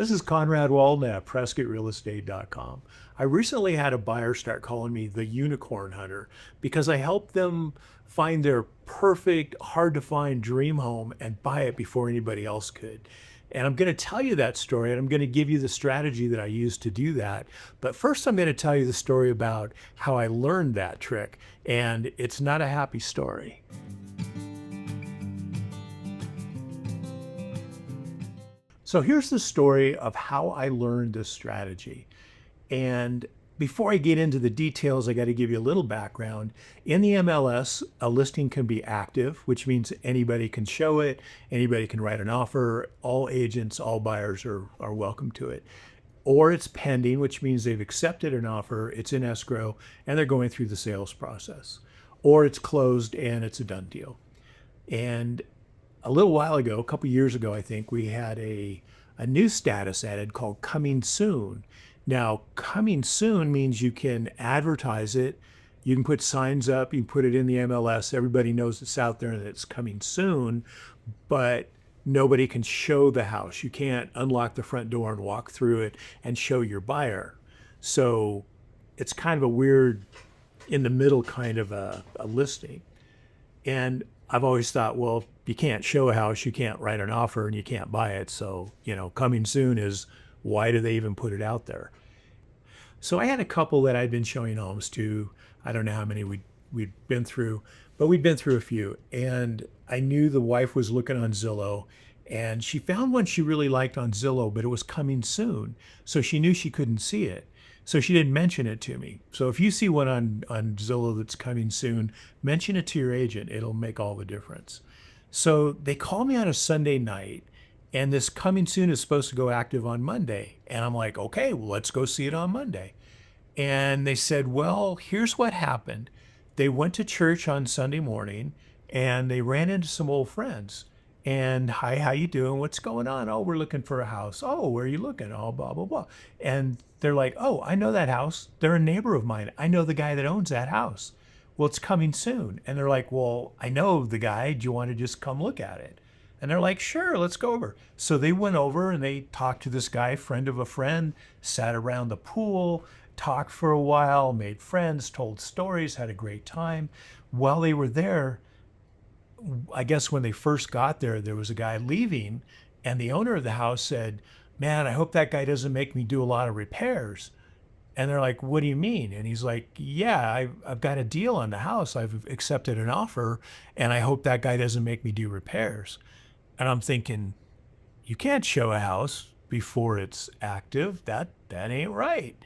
This is Conrad Walton at PrescottRealEstate.com. I recently had a buyer start calling me the unicorn hunter because I helped them find their perfect, hard to find dream home and buy it before anybody else could. And I'm going to tell you that story and I'm going to give you the strategy that I used to do that. But first, I'm going to tell you the story about how I learned that trick. And it's not a happy story. So here's the story of how I learned this strategy. And before I get into the details, I got to give you a little background. In the MLS, a listing can be active, which means anybody can show it, anybody can write an offer, all agents, all buyers are welcome to it. Or it's pending, which means they've accepted an offer, it's in escrow, and they're going through the sales process. Or it's closed and it's a done deal. And a little while ago, a couple years ago, I think, we had a new status added called coming soon. Now, coming soon means you can advertise it. You can put signs up, you can put it in the MLS. Everybody knows it's out there and it's coming soon, but nobody can show the house. You can't unlock the front door and walk through it and show your buyer. So it's kind of a weird, in the middle kind of a listing. And I've always thought, well, if you can't show a house, you can't write an offer and you can't buy it. So, coming soon is, why do they even put it out there? So I had a couple that I'd been showing homes to. I don't know how many we'd been through, but we'd been through a few. And I knew the wife was looking on Zillow and she found one she really liked on Zillow, but it was coming soon. So she knew she couldn't see it. So she didn't mention it to me. So if you see one on Zillow that's coming soon, mention it to your agent. It'll make all the difference. So they called me on a Sunday night, and this coming soon is supposed to go active on Monday. And I'm like, okay, well, let's go see it on Monday. And they said, well, here's what happened. They went to church on Sunday morning, and they ran into some old friends. And hi, how you doing? What's going on? Oh, we're looking for a house. Oh, where are you looking? Oh, blah, blah, blah. And they're like, oh, I know that house. They're a neighbor of mine. I know the guy that owns that house. Well, it's coming soon. And they're like, well, I know the guy. Do you want to just come look at it? And they're like, sure, let's go over. So they went over and they talked to this guy, friend of a friend, sat around the pool, talked for a while, made friends, told stories, had a great time. While they were there, I guess when they first got there, there was a guy leaving, and the owner of the house said, man, I hope that guy doesn't make me do a lot of repairs. And they're like, what do you mean? And he's like, yeah, I've got a deal on the house. I've accepted an offer, and I hope that guy doesn't make me do repairs. And I'm thinking, you can't show a house before it's active. That ain't right.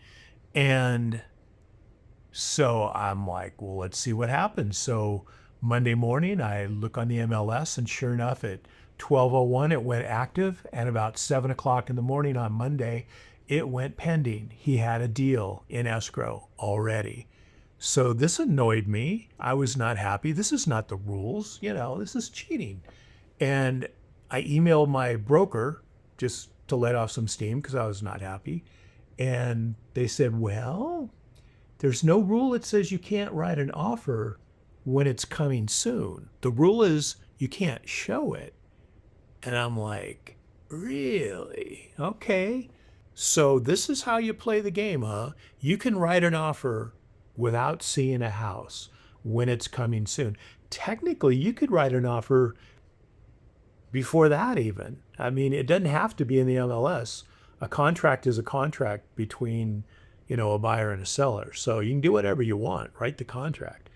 And so I'm like, well, let's see what happens. So Monday morning, I look on the MLS, and sure enough, at 12:01, it went active. And about 7 o'clock in the morning on Monday, it went pending. He had a deal in escrow already. So this annoyed me. I was not happy. This is not the rules. This is cheating. And I emailed my broker just to let off some steam because I was not happy. And they said, well, there's no rule that says you can't write an offer when it's coming soon. The rule is you can't show it. And I'm like, really? Okay. So this is how you play the game, huh? You can write an offer without seeing a house when it's coming soon. Technically, you could write an offer before that even. I mean, it doesn't have to be in the MLS. A contract is a contract between, a buyer and a seller. So you can do whatever you want, write the contract.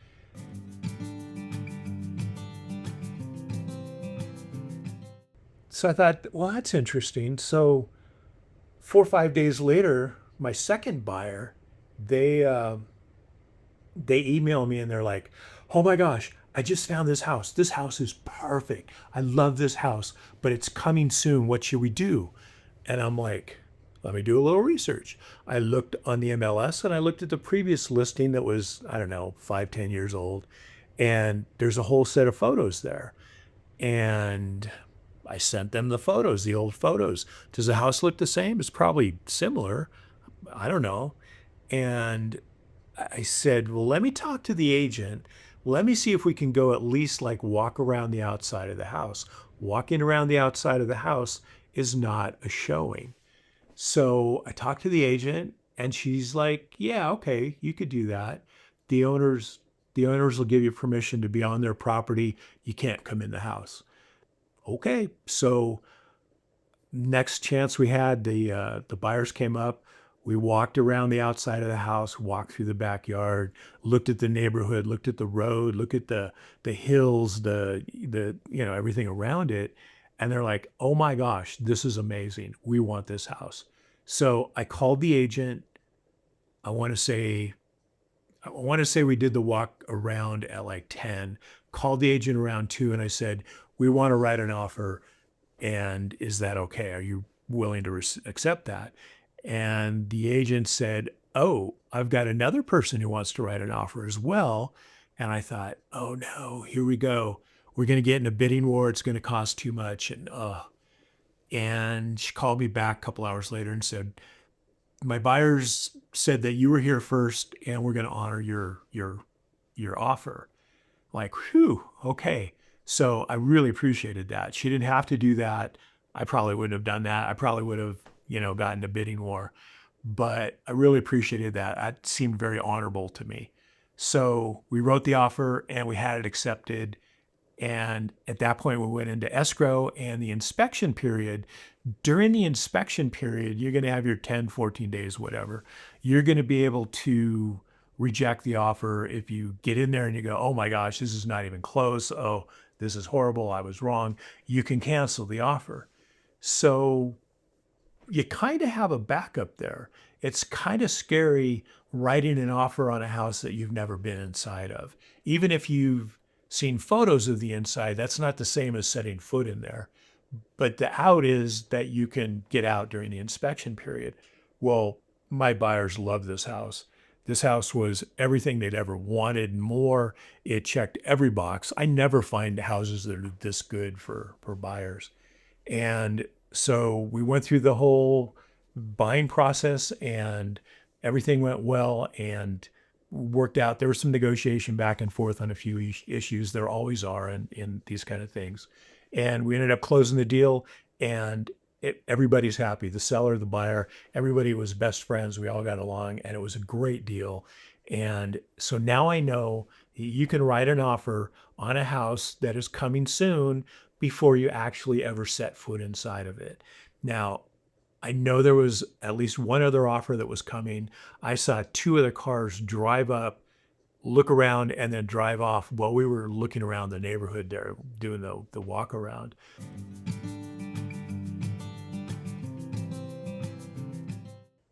So I thought, well, that's interesting. So 4 or 5 days later, my second buyer, they email me and they're like, oh my gosh, I just found this house. This house is perfect. I love this house, but it's coming soon. What should we do? And I'm like, let me do a little research. I looked on the MLS and I looked at the previous listing that was, I don't know, 5, 10 years old. And there's a whole set of photos there. And I sent them the photos, the old photos. Does the house look the same? It's probably similar. I don't know. And I said, well, let me talk to the agent. Let me see if we can go at least like walk around the outside of the house. Walking around the outside of the house is not a showing. So I talked to the agent and she's like, yeah, okay, you could do that. The owners, the owners will give you permission to be on their property. You can't come in the house. Okay. So next chance we had, the buyers came up. We walked around the outside of the house, walked through the backyard, looked at the neighborhood, looked at the road, looked at the hills, the everything around it, and they're like, "Oh my gosh, this is amazing. We want this house." So I called the agent. I want to say I want to say we did the walk around at like 10. Called the agent around 2, and I said, "We want to write an offer. And is that okay? Are you willing to accept that?" And the agent said, "Oh, I've got another person who wants to write an offer as well." And I thought, "Oh no, here we go. We're going to get in a bidding war. It's going to cost too much." And she called me back a couple hours later and said, "My buyers said that you were here first, and we're going to honor your offer." Like, whew, okay. So I really appreciated that. She didn't have to do that. I probably wouldn't have done that. I probably would have, gotten a bidding war. But I really appreciated that. That seemed very honorable to me. So we wrote the offer and we had it accepted. And at that point, we went into escrow and the inspection period. During the inspection period, you're going to have your 10, 14 days, whatever. You're going to be able to reject the offer if you get in there and you go, "Oh my gosh, this is not even close. Oh, this is horrible. I was wrong." You can cancel the offer. So you kind of have a backup there. It's kind of scary writing an offer on a house that you've never been inside of. Even if you've seen photos of the inside, that's not the same as setting foot in there. But the out is that you can get out during the inspection period. Well, my buyers love this house. This house was everything they'd ever wanted and more. It checked every box. I never find houses that are this good for buyers. And so we went through the whole buying process and everything went well and worked out. There was some negotiation back and forth on a few issues. There always are in these kind of things. And we ended up closing the deal and everybody's happy. The seller, the buyer, everybody was best friends. We all got along and it was a great deal. And so now I know you can write an offer on a house that is coming soon before you actually ever set foot inside of it. Now, I know there was at least one other offer that was coming. I saw two other cars drive up, look around, and then drive off while we were looking around the neighborhood there, doing the walk around.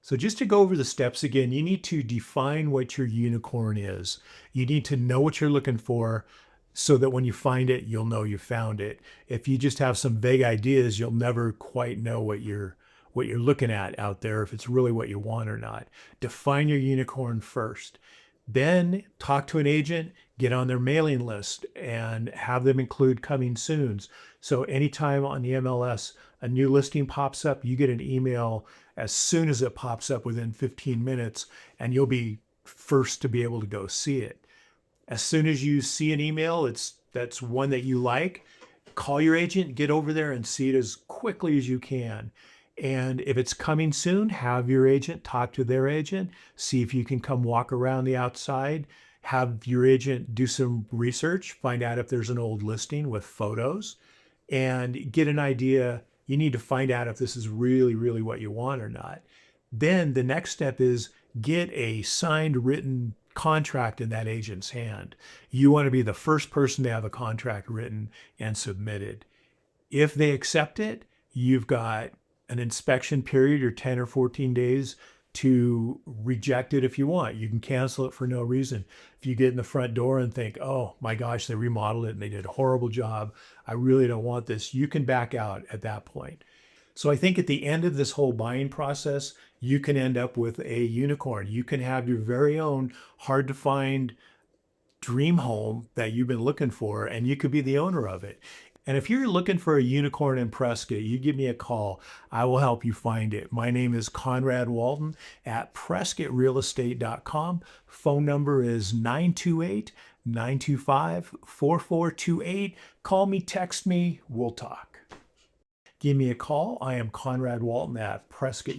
So just to go over the steps again, you need to define what your unicorn is. You need to know what you're looking for so that when you find it, you'll know you found it. If you just have some vague ideas, you'll never quite know what you're looking at out there, if it's really what you want or not. Define your unicorn first. Then talk to an agent, get on their mailing list, and have them include coming soons. So anytime on the MLS a new listing pops up, you get an email as soon as it pops up within 15 minutes, and you'll be first to be able to go see it. As soon as you see an email, that's one that you like, call your agent, get over there and see it as quickly as you can. And if it's coming soon, have your agent talk to their agent, see if you can come walk around the outside, have your agent do some research, find out if there's an old listing with photos, and get an idea. You need to find out if this is really, really what you want or not. Then the next step is get a signed written contract in that agent's hand. You want to be the first person to have a contract written and submitted. If they accept it, you've got an inspection period or 10 or 14 days to reject it if you want. You can cancel it for no reason. If you get in the front door and think, "Oh my gosh, they remodeled it and they did a horrible job. I really don't want this," you can back out at that point. So I think at the end of this whole buying process, you can end up with a unicorn. You can have your very own hard to find dream home that you've been looking for, and you could be the owner of it. And if you're looking for a unicorn in Prescott, you give me a call. I will help you find it. My name is Conrad Walton at PrescottRealEstate.com. Phone number is 928-925-4428. Call me, text me, we'll talk. give me a call. I am Conrad Walton at Prescott